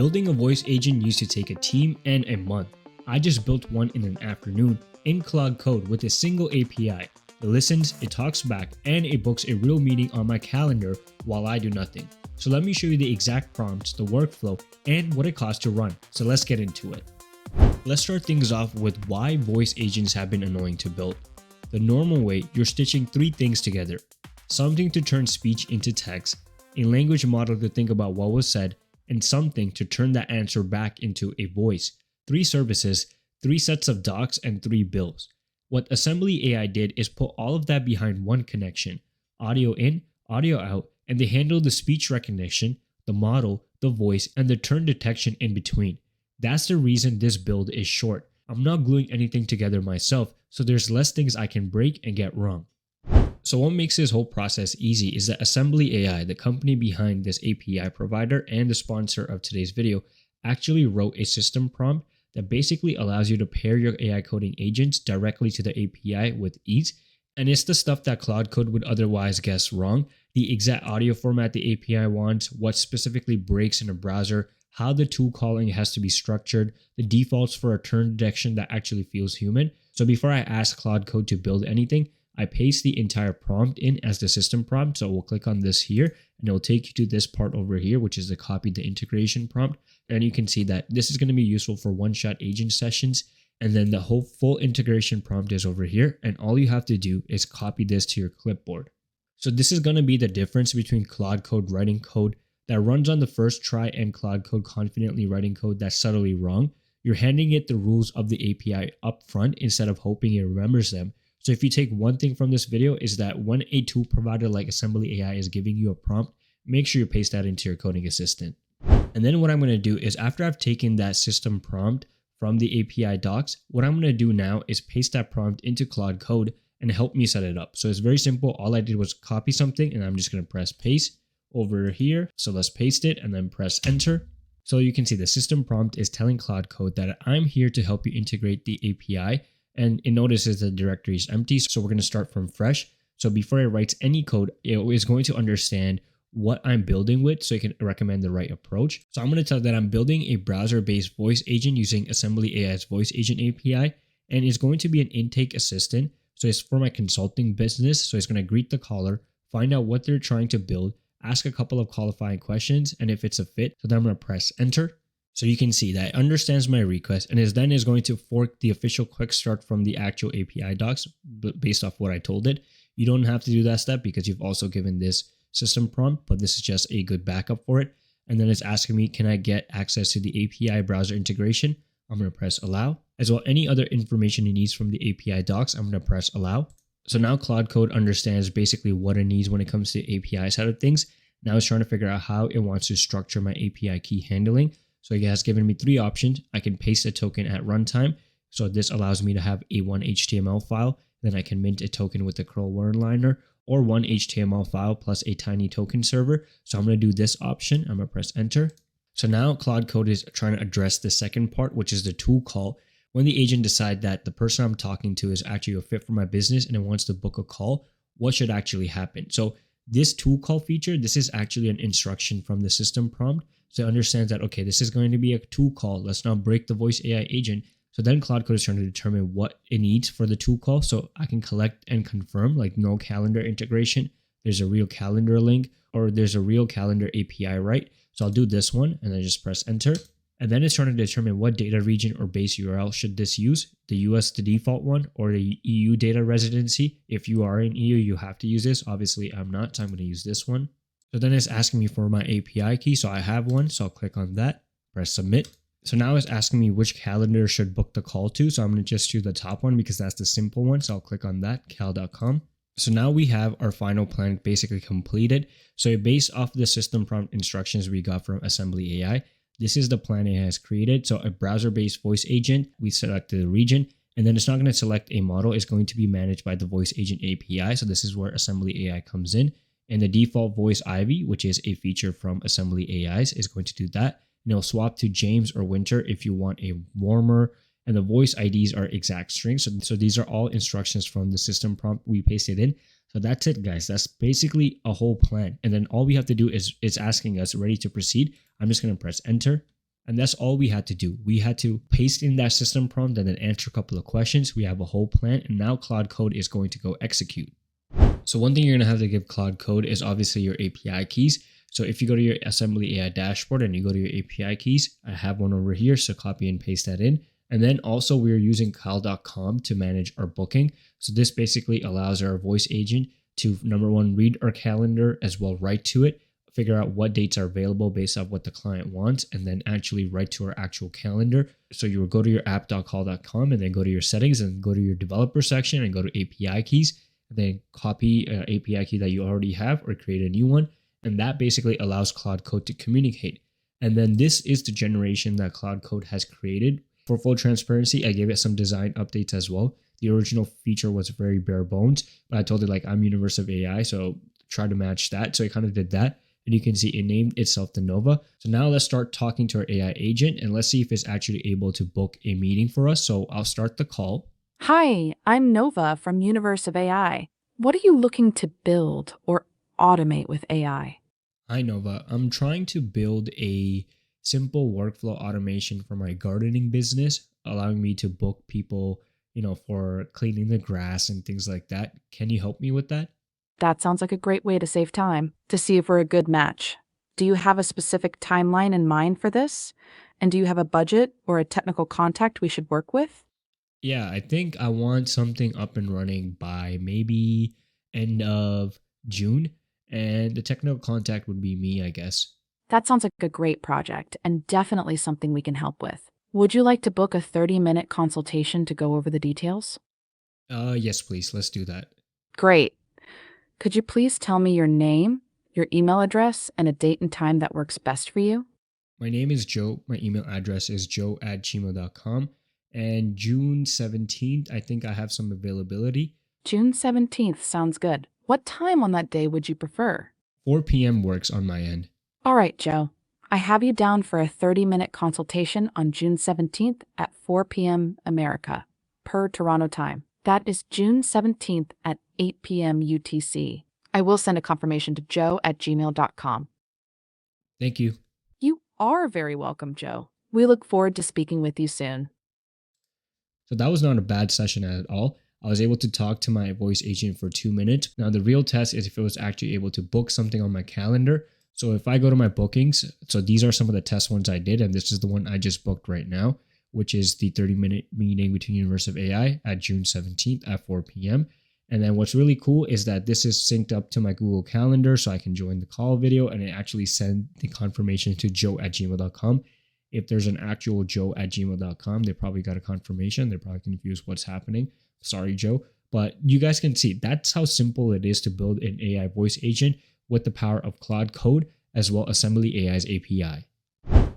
Building a voice agent used to take a team and a month. I just built one in an afternoon in Claude Code with a single API. It listens, it talks back, and it books a real meeting on my calendar while I do nothing. So let me show you the exact prompts, the workflow, and what it costs to run. So let's get into it. Let's start things off with why voice agents have been annoying to build. The normal way, you're stitching three things together. Something to turn speech into text, a language model to think about what was said, and something to turn that answer back into a voice. 3 services, 3 sets of docs, and 3 bills. What AssemblyAI did is put all of that behind one connection. Audio in, audio out, and they handle the speech recognition, the model, the voice, and the turn detection in between. That's the reason this build is short. I'm not gluing anything together myself, so there's less things I can break and get wrong. So what makes this whole process easy is that AssemblyAI, the company behind this API provider and the sponsor of today's video, actually wrote a system prompt that basically allows you to pair your AI coding agents directly to the API with ease. And it's the stuff that Claude Code would otherwise guess wrong. The exact audio format the API wants, what specifically breaks in a browser, how the tool calling has to be structured, the defaults for a turn detection that actually feels human. So before I ask Claude Code to build anything, I paste the entire prompt in as the system prompt. So we'll click on this here and it'll take you to this part over here, which is the copy the integration prompt. And you can see that this is going to be useful for one-shot agent sessions. And then the whole full integration prompt is over here. And all you have to do is copy this to your clipboard. So this is going to be the difference between Claude Code writing code that runs on the first try and Claude Code confidently writing code that's subtly wrong. You're handing it the rules of the API up front instead of hoping it remembers them. So if you take one thing from this video is that when a tool provider like AssemblyAI is giving you a prompt, make sure you paste that into your coding assistant. And then what I'm going to do is after I've taken that system prompt from the API docs, what I'm going to do now is paste that prompt into Claude Code and help me set it up. So it's very simple. All I did was copy something and I'm just going to press paste over here. So let's paste it and then press enter. So you can see the system prompt is telling Claude Code that I'm here to help you integrate the API. And it notices the directory is empty. So we're going to start from fresh. So before it writes any code, it is going to understand what I'm building with so it can recommend the right approach. So I'm going to tell that I'm building a browser-based voice agent using AssemblyAI's voice agent API. And it's going to be an intake assistant. So it's for my consulting business. So it's going to greet the caller, find out what they're trying to build, ask a couple of qualifying questions. And if it's a fit, so then I'm going to press enter. So you can see that it understands my request and is going to fork the official quick start from the actual API docs based off what I told it. You don't have to do that step because you've also given this system prompt, but this is just a good backup for it. And then it's asking me, can I get access to the API browser integration? I'm going to press allow. As well, any other information it needs from the API docs, I'm going to press allow. So now Claude Code understands basically what it needs when it comes to the API side of things. Now it's trying to figure out how it wants to structure my API key handling. So it has given me 3 options. I can paste a token at runtime. So this allows me to have a 1 HTML file. Then I can mint a token with a curl one-liner or 1 HTML file plus a tiny token server. So I'm going to do this option. I'm going to press enter. So now Claude Code is trying to address the second part, which is the tool call. When the agent decides that the person I'm talking to is actually a fit for my business and it wants to book a call, what should actually happen? So this tool call feature, this is actually an instruction from the system prompt. So it understands that, okay, this is going to be a tool call. Let's now break the voice AI agent. So then Claude Code is trying to determine what it needs for the tool call. So I can collect and confirm, like no calendar integration. There's a real calendar link or there's a real calendar API, right? So I'll do this one and then just press enter. And then it's trying to determine what data region or base URL should this use. The US, the default one, or the EU data residency. If you are in EU, you have to use this. Obviously, I'm not, so I'm going to use this one. So then it's asking me for my API key. So I have one. So I'll click on that, press submit. So now it's asking me which calendar should book the call to. So I'm going to just choose the top one because that's the simple one. So I'll click on that, cal.com. So now we have our final plan basically completed. So based off the system prompt instructions we got from AssemblyAI, this is the plan it has created. So a browser-based voice agent, we selected the region, and then it's not going to select a model. It's going to be managed by the voice agent API. So this is where AssemblyAI comes in. And the default voice Ivy, which is a feature from AssemblyAI's, is going to do that. And it'll swap to James or Winter if you want a warmer. And the voice IDs are exact strings. So these are all instructions from the system prompt we pasted in. So that's it, guys. That's basically a whole plan. And then all we have to do is it's asking us ready to proceed. I'm just going to press enter. And that's all we had to do. We had to paste in that system prompt and then answer a couple of questions. We have a whole plan, and now Claude Code is going to go execute. So one thing you're going to have to give Claude Code is obviously your API keys. So if you go to your AssemblyAI dashboard and you go to your API keys, I have one over here, so copy and paste that in. And then also we're using Kyle.com to manage our booking. So this basically allows our voice agent to, number one, read our calendar as well, write to it, figure out what dates are available based off what the client wants, and then actually write to our actual calendar. So you will go to your app.kyle.com and then go to your settings and go to your developer section and go to API keys, and then copy an API key that you already have or create a new one. And that basically allows Claude Code to communicate. And then this is the generation that Claude Code has created. For full transparency, I gave it some design updates as well. The original feature was very bare bones, but I told it like I'm Universe of AI, so try to match that. So it kind of did that. And you can see it named itself the Nova. So now let's start talking to our AI agent and let's see if it's actually able to book a meeting for us. So I'll start the call. Hi, I'm Nova from Universe of AI. What are you looking to build or automate with AI? Hi Nova, I'm trying to build a simple workflow automation for my gardening business, allowing me to book people, for cleaning the grass and things like that. Can you help me with that? That sounds like a great way to save time, to see if we're a good match. Do you have a specific timeline in mind for this? And do you have a budget or a technical contact we should work with? Yeah, I think I want something up and running by maybe end of June. And the technical contact would be me, I guess. That sounds like a great project and definitely something we can help with. Would you like to book a 30-minute consultation to go over the details? Yes, please. Let's do that. Great. Could you please tell me your name, your email address, and a date and time that works best for you? My name is Joe. My email address is joe@gmail.com. And June 17th, I think I have some availability. June 17th sounds good. What time on that day would you prefer? 4 p.m. works on my end. All right, Joe. I have you down for a 30-minute consultation on June 17th at 4 p.m. America, per Toronto time. That is June 17th at 8 p.m. UTC. I will send a confirmation to joe@gmail.com. Thank you. You are very welcome, Joe. We look forward to speaking with you soon. So that was not a bad session at all. I was able to talk to my voice agent for 2 minutes. Now the real test is if it was actually able to book something on my calendar. So if I go to my bookings, so these are some of the test ones I did, and this is the one I just booked right now, which is the 30-minute meeting between Universe of AI at June 17th at 4 p.m. And then what's really cool is that this is synced up to my Google Calendar, so I can join the call video and it actually send the confirmation to joe@gmail.com. If there's an actual joe@gmail.com, they probably got a confirmation. They're probably confused what's happening. Sorry, Joe. But you guys can see that's how simple it is to build an AI voice agent with the power of Claude Code as well AssemblyAI's API.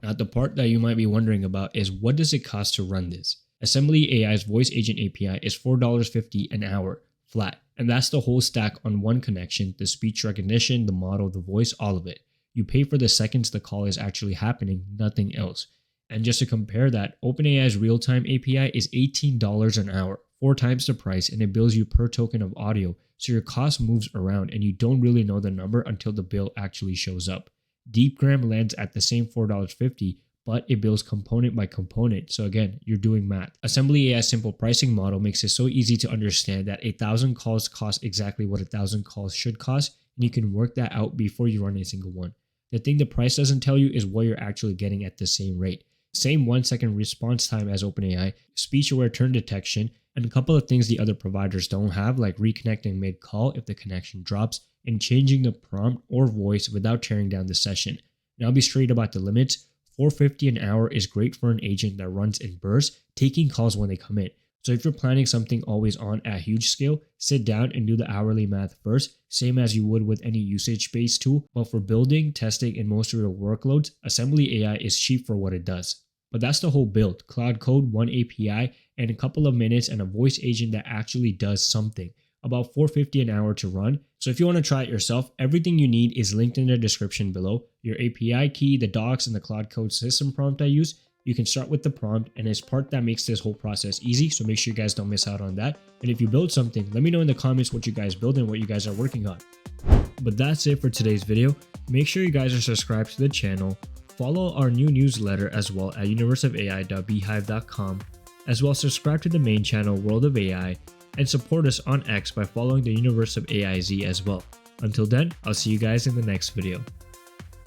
Now, the part that you might be wondering about is what does it cost to run this? AssemblyAI's voice agent API is $4.50 an hour flat. And that's the whole stack on one connection, the speech recognition, the model, the voice, all of it. You pay for the seconds the call is actually happening, nothing else. And just to compare that, OpenAI's real-time API is $18 an hour, 4 times the price, and it bills you per token of audio, so your cost moves around and you don't really know the number until the bill actually shows up. DeepGram lands at the same $4.50, but it bills component by component, so again, you're doing math. AssemblyAI's simple pricing model makes it so easy to understand that 1,000 calls cost exactly what 1,000 calls should cost, and you can work that out before you run a single one. The thing the price doesn't tell you is what you're actually getting at the same rate. Same 1-second response time as OpenAI, speech-aware turn detection, and a couple of things the other providers don't have, like reconnecting mid-call if the connection drops, and changing the prompt or voice without tearing down the session. Now I'll be straight about the limits. $4.50 an hour is great for an agent that runs in bursts, taking calls when they come in. So if you're planning something always on at huge scale, sit down and do the hourly math first, same as you would with any usage-based tool. But for building, testing, and most of your workloads, AssemblyAI is cheap for what it does. But that's the whole build. Claude Code, one API, and a couple of minutes and a voice agent that actually does something. About $4.50 an hour to run. So if you want to try it yourself, everything you need is linked in the description below. Your API key, the docs, and the Claude Code system prompt I use. You can start with the prompt, and it's part that makes this whole process easy, so make sure you guys don't miss out on that. And if you build something, let me know in the comments what you guys build and what you guys are working on. But that's it for today's video. Make sure you guys are subscribed to the channel, follow our new newsletter as well at universeofai.beehive.com, as well as subscribe to the main channel World of AI, and support us on X by following the Universe of AIZ as well. Until then, I'll see you guys in the next video.